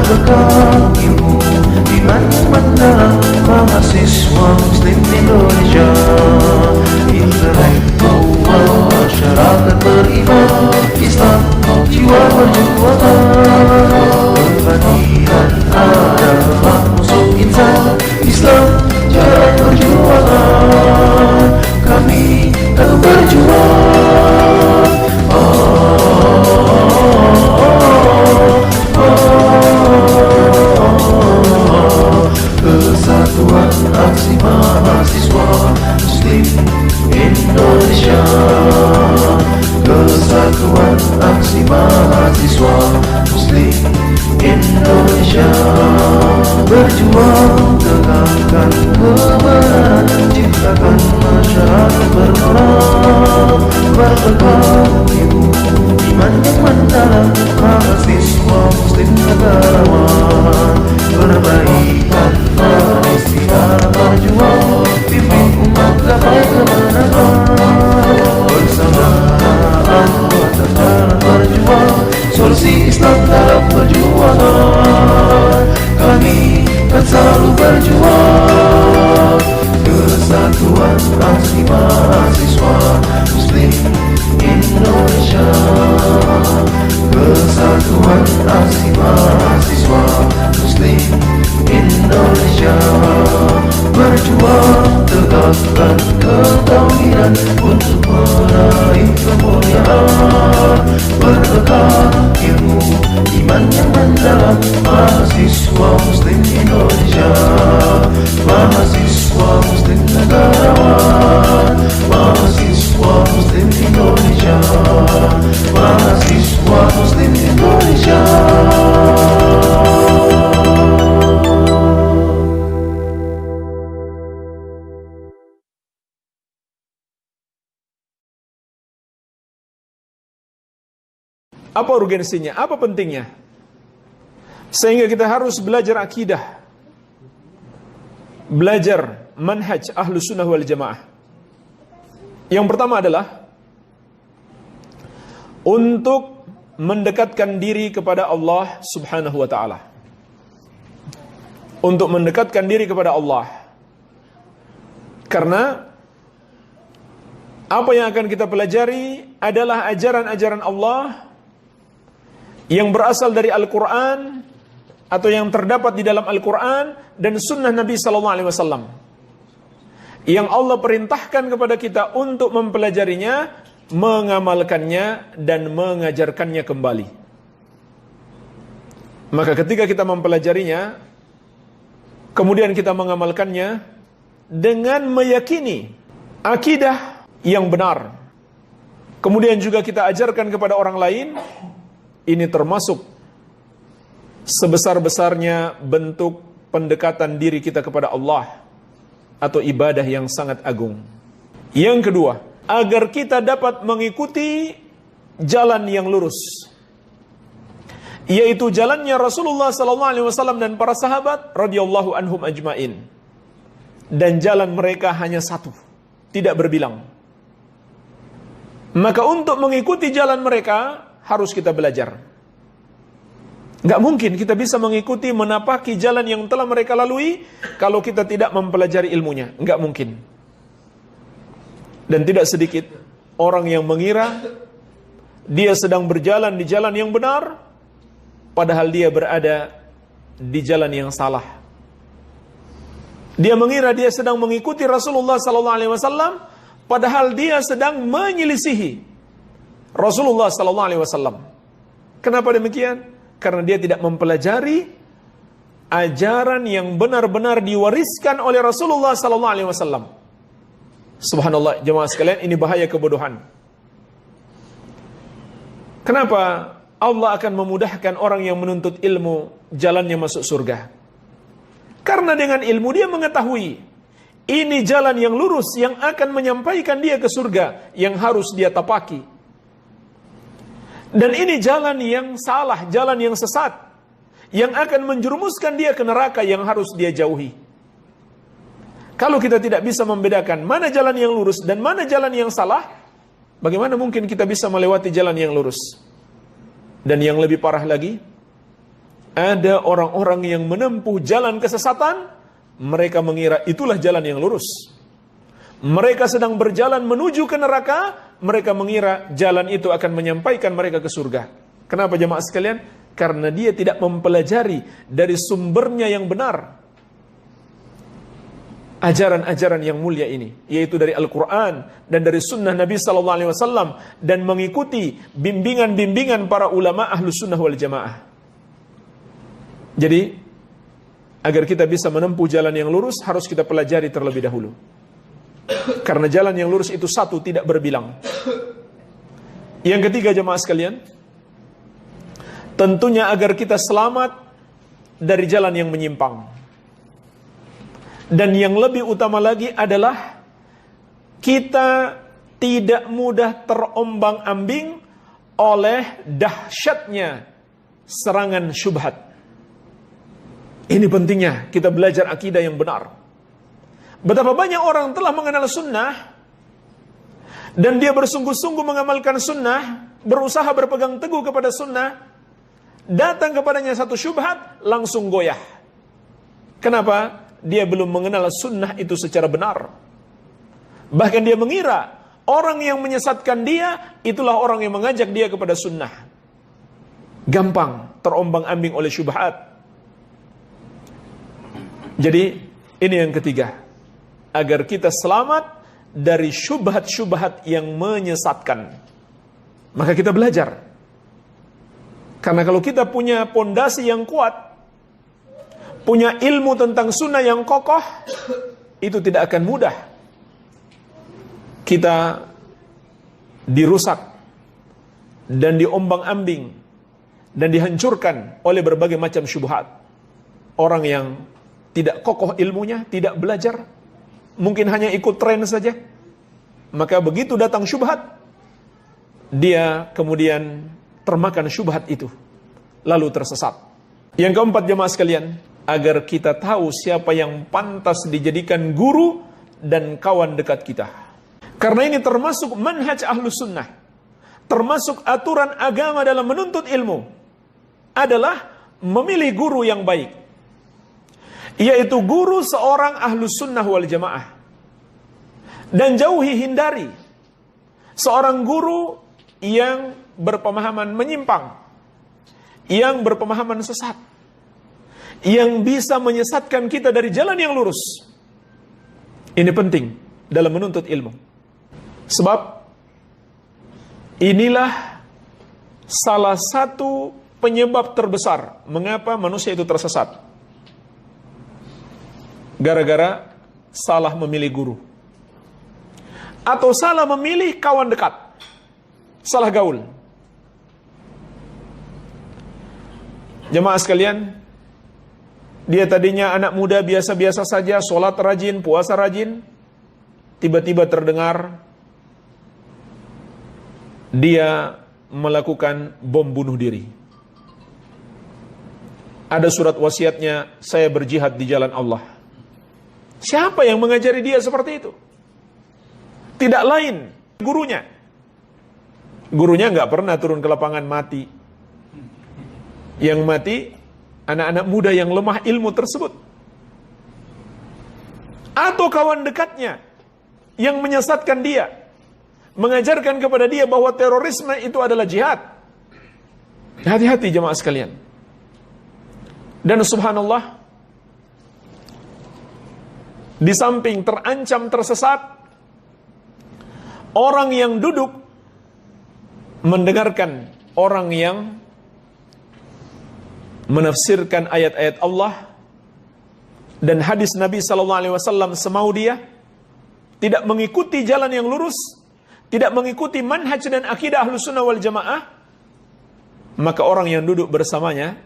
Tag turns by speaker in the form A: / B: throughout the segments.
A: berbekal ilmu iman yang mendalam, mahasiswa Muslim Indonesia, intelektual masyarakat beriman Islam, jiwa perjuangan. Kebatilan adalah musuh insan Islam, jalan perjuangan kami akan berjuang. Kesatuan aksi mahasiswa Muslim Indonesia, kesatuan aksi mahasiswa Muslim Indonesia, berjuang tegakkan kebenaran, ciptakan masyarakat bermoral, berbekal ilmu iman yang mendalam, mahasiswa Muslim negarawan, perbaikan istilah berjuang, pimpin umat gapai kemenangan, bersamaan buatan dalam berjuang, solusi Islam dalam perjuangan, kami kan selalu berjuang. Kesatuan aksi mahasiswa Muslim Indonesia, kesatuan aksi mahasiswa Muslim Indonesia, berjuang tegakkan ketauhidan untuk meraih kemuliaan, berbekal ilmu iman yang mendalam, mahasiswa Muslim Indonesia, mahasiswa Muslim negarawan, mahasiswa Muslim Indonesia, mahasiswa Muslim Indonesia.
B: Apa urgensinya? Apa pentingnya? Sehingga kita harus belajar akidah, belajar manhaj Ahlus Sunnah wal Jamaah. Yang pertama adalah untuk mendekatkan diri kepada Allah Subhanahu wa ta'ala. Untuk mendekatkan diri kepada Allah. Karena apa yang akan kita pelajari adalah ajaran-ajaran Allah yang berasal dari Al-Quran atau yang terdapat di dalam Al-Quran dan Sunnah Nabi SAW, yang Allah perintahkan kepada kita untuk mempelajarinya, mengamalkannya dan mengajarkannya kembali. Maka ketika kita mempelajarinya, kemudian kita mengamalkannya dengan meyakini akidah yang benar, kemudian juga kita ajarkan kepada orang lain, ini termasuk sebesar-besarnya bentuk pendekatan diri kita kepada Allah atau ibadah yang sangat agung. Yang kedua, agar kita dapat mengikuti jalan yang lurus, yaitu jalannya Rasulullah SAW dan para sahabat radhiyallahu anhum ajmain. Dan jalan mereka hanya satu, tidak berbilang. Maka untuk mengikuti jalan mereka harus kita belajar. Gak mungkin kita bisa mengikuti, menapaki jalan yang telah mereka lalui kalau kita tidak mempelajari ilmunya. Gak mungkin. Dan tidak sedikit orang yang mengira dia sedang berjalan di jalan yang benar, padahal dia berada di jalan yang salah. Dia mengira dia sedang mengikuti Rasulullah SAW, padahal dia sedang menyelisihi Rasulullah SAW. Kenapa demikian? Karena dia tidak mempelajari ajaran yang benar-benar diwariskan oleh Rasulullah SAW. Subhanallah, jemaah sekalian, ini bahaya kebodohan. Kenapa Allah akan memudahkan orang yang menuntut ilmu jalannya masuk surga? Karena dengan ilmu dia mengetahui ini jalan yang lurus yang akan menyampaikan dia ke surga yang harus dia tapaki. Dan ini jalan yang salah, jalan yang sesat, yang akan menjerumuskan dia ke neraka yang harus dia jauhi. Kalau kita tidak bisa membedakan mana jalan yang lurus dan mana jalan yang salah, bagaimana mungkin kita bisa melewati jalan yang lurus? Dan yang lebih parah lagi Ada orang-orang yang menempuh jalan kesesatan, mereka mengira itulah jalan yang lurus. Mereka sedang berjalan menuju ke neraka, mereka mengira jalan itu akan menyampaikan mereka ke surga. Kenapa jemaah sekalian? Karena dia tidak mempelajari dari sumbernya yang benar. Ajaran-ajaran yang mulia ini, yaitu dari Al-Quran dan dari sunnah Nabi SAW, dan mengikuti bimbingan-bimbingan para ulama Ahlus Sunnah wal Jamaah. Jadi, agar kita bisa menempuh jalan yang lurus, harus kita pelajari terlebih dahulu. Karena jalan yang lurus itu satu, tidak berbilang. Yang ketiga jemaah sekalian, tentunya agar kita selamat dari jalan yang menyimpang. Dan yang lebih utama lagi adalah kita tidak mudah terombang-ambing oleh dahsyatnya serangan syubhat. Ini pentingnya kita belajar akidah yang benar. Betapa banyak orang telah mengenal sunnah dan dia bersungguh-sungguh mengamalkan sunnah, berusaha berpegang teguh kepada sunnah, datang kepadanya satu syubhat, langsung goyah. Kenapa? Dia belum mengenal sunnah itu secara benar. Bahkan dia mengira orang yang menyesatkan dia itulah orang yang mengajak dia kepada sunnah. Gampang terombang-ambing oleh syubhat. Jadi ini yang ketiga, agar kita selamat dari syubhat-syubhat yang menyesatkan, maka kita belajar. Karena kalau kita punya pondasi yang kuat, punya ilmu tentang sunnah yang kokoh, itu tidak akan mudah kita dirusak dan diombang-ambing dan dihancurkan oleh berbagai macam syubhat. Orang yang tidak kokoh ilmunya, tidak belajar, mungkin hanya ikut tren saja, maka begitu datang syubhat, dia kemudian termakan syubhat itu, lalu tersesat. Yang keempat jemaah sekalian, agar kita tahu siapa yang pantas dijadikan guru dan kawan dekat kita. Karena ini termasuk manhaj Ahlus Sunnah, termasuk aturan agama dalam menuntut ilmu, adalah memilih guru yang baik, yaitu guru seorang Ahlus Sunnah wal Jamaah. Dan hindari seorang guru yang berpemahaman menyimpang, yang berpemahaman sesat, yang bisa menyesatkan kita dari jalan yang lurus. Ini penting dalam menuntut ilmu. Sebab inilah salah satu penyebab terbesar mengapa manusia itu tersesat. Gara-gara salah memilih guru, atau salah memilih kawan dekat, salah gaul. Jemaah sekalian, dia tadinya anak muda biasa-biasa saja, sholat rajin, puasa rajin, tiba-tiba terdengar dia melakukan bom bunuh diri. Ada surat wasiatnya, saya berjihad di jalan Allah. Siapa yang mengajari dia seperti itu? Tidak lain, gurunya. Gurunya nggak pernah turun ke lapangan mati. Yang mati anak-anak muda yang lemah ilmu tersebut. Atau kawan dekatnya yang menyesatkan dia, mengajarkan kepada dia bahwa terorisme itu adalah jihad. Hati-hati jemaah sekalian. Dan subhanallah, di samping terancam tersesat, orang yang duduk mendengarkan orang yang menafsirkan ayat-ayat Allah dan hadis Nabi SAW semau dia, tidak mengikuti jalan yang lurus, tidak mengikuti manhaj dan akidah Ahlus Sunnah wal Jamaah, maka orang yang duduk bersamanya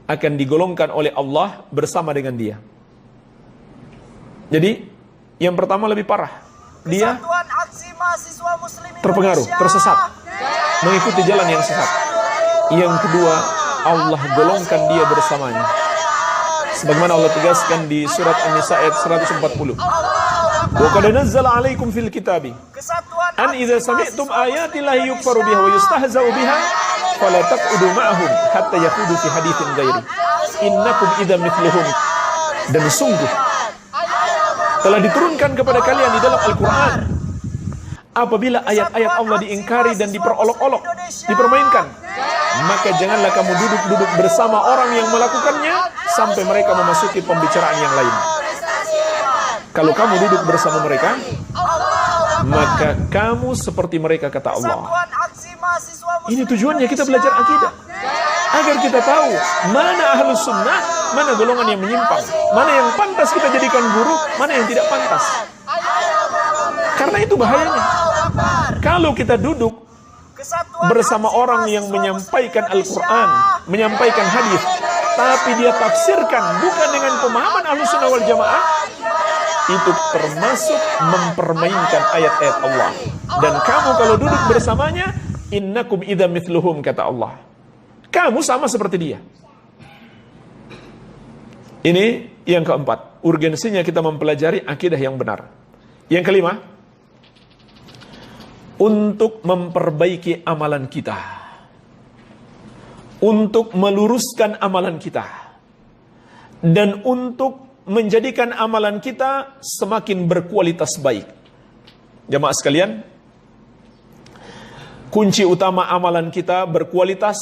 B: akan digolongkan oleh Allah bersama dengan dia. Jadi yang pertama lebih parah, dia terpengaruh, tersesat, mengikuti jalan yang sesat. Yang kedua, Allah golongkan dia bersamanya, sebagaimana Allah tegaskan di surat An-Nisa ayat 140. Wa qad nazzala 'alaikum fil kitabi an idza sami'tum ayati llahi yukfaru biha wa yustahza'u biha fala taq'udu ma'ahum hatta yaqudu fi haditsin ghairi innakum idza mithluhum. Dan sungguh telah diturunkan kepada kalian di dalam Al-Quran, apabila ayat-ayat Allah diingkari dan diperolok-olok, dipermainkan, maka janganlah kamu duduk-duduk bersama orang yang melakukannya sampai mereka memasuki pembicaraan yang lain. Kalau kamu duduk bersama mereka, maka kamu seperti mereka, kata Allah. Ini tujuannya kita belajar akidah, agar kita tahu mana ahlus sunnah, mana golongan yang menyimpang, mana yang pantas kita jadikan guru, mana yang tidak pantas. Karena itu bahayanya. Kalau kita duduk bersama orang yang menyampaikan Al-Quran, menyampaikan hadis, tapi dia tafsirkan bukan dengan pemahaman ahlus sunnah wal jamaah, itu termasuk mempermainkan ayat-ayat Allah. Dan kamu kalau duduk bersamanya, innakum idza mithluhum, kata Allah. Kamu sama seperti dia. Ini yang keempat, urgensinya kita mempelajari akidah yang benar. Yang kelima, untuk memperbaiki amalan kita, untuk meluruskan amalan kita, dan untuk menjadikan amalan kita semakin berkualitas baik. Jamaah sekalian, kunci utama amalan kita berkualitas,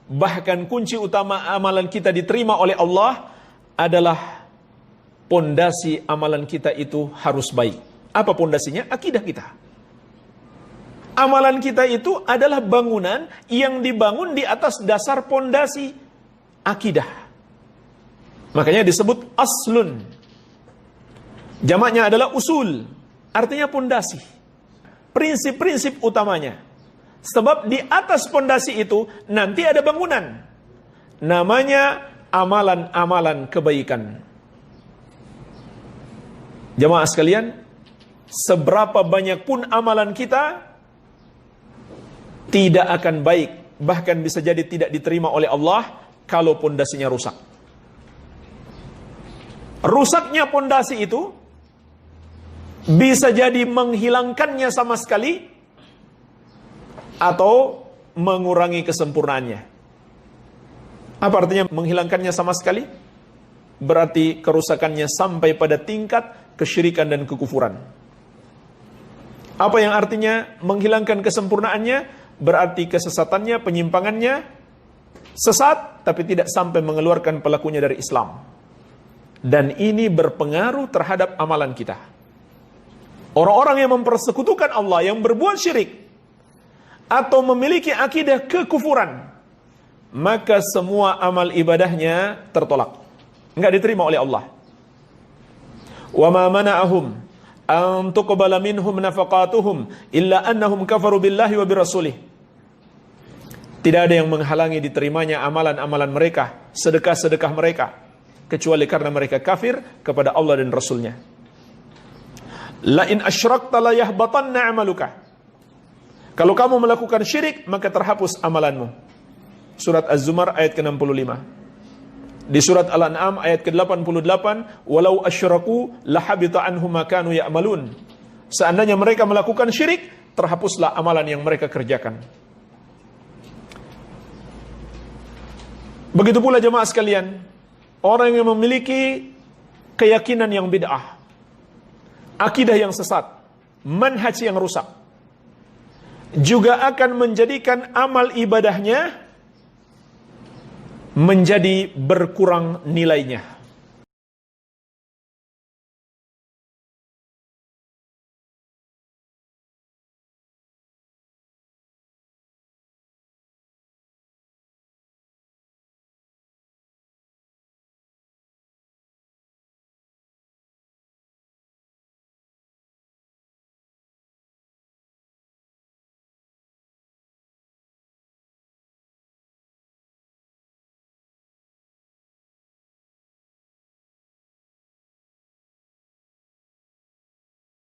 B: bahkan kunci utama amalan kita diterima oleh Allah adalah pondasi amalan kita itu harus baik. Apa pondasinya? Akidah kita. Amalan kita itu adalah bangunan yang dibangun di atas dasar pondasi akidah. Makanya disebut aslun. Jamaknya adalah usul, artinya pondasi. Prinsip-prinsip utamanya. Sebab di atas pondasi itu nanti ada bangunan. Namanya amalan-amalan kebaikan. Jamaah sekalian, seberapa banyak pun amalan kita tidak akan baik, bahkan bisa jadi tidak diterima oleh Allah kalau pondasinya rusak. Rusaknya pondasi itu bisa jadi menghilangkannya sama sekali atau mengurangi kesempurnaannya. Apa artinya menghilangkannya sama sekali? Berarti kerusakannya sampai pada tingkat kesyirikan dan kekufuran. Apa yang artinya menghilangkan kesempurnaannya? Berarti kesesatannya, penyimpangannya sesat tapi tidak sampai mengeluarkan pelakunya dari Islam. Dan ini berpengaruh terhadap amalan kita. Orang-orang yang mempersekutukan Allah, yang berbuat syirik atau memiliki akidah kekufuran, maka semua amal ibadahnya tertolak, enggak diterima oleh Allah. Wa ma mana'ahum an tuqbala minhum nafaqatuhum illa annahum kafaru billahi wa birasulih. Tidak ada yang menghalangi diterimanya amalan-amalan mereka, sedekah-sedekah mereka, kecuali karena mereka kafir kepada Allah dan Rasulnya. La in asyrakta la yahbatanna amaluka. Kalau kamu melakukan syirik, maka terhapus amalanmu. Surat Az-Zumar ayat ke-65. Di surat Al-An'am ayat ke-88, walau asyraku lahabita anhum ma kanu ya'malun. Seandainya mereka melakukan syirik, terhapuslah amalan yang mereka kerjakan. Begitu pula jemaah sekalian, orang yang memiliki keyakinan yang bid'ah, akidah yang sesat, manhaj yang rusak, juga akan menjadikan amal ibadahnya menjadi berkurang nilainya.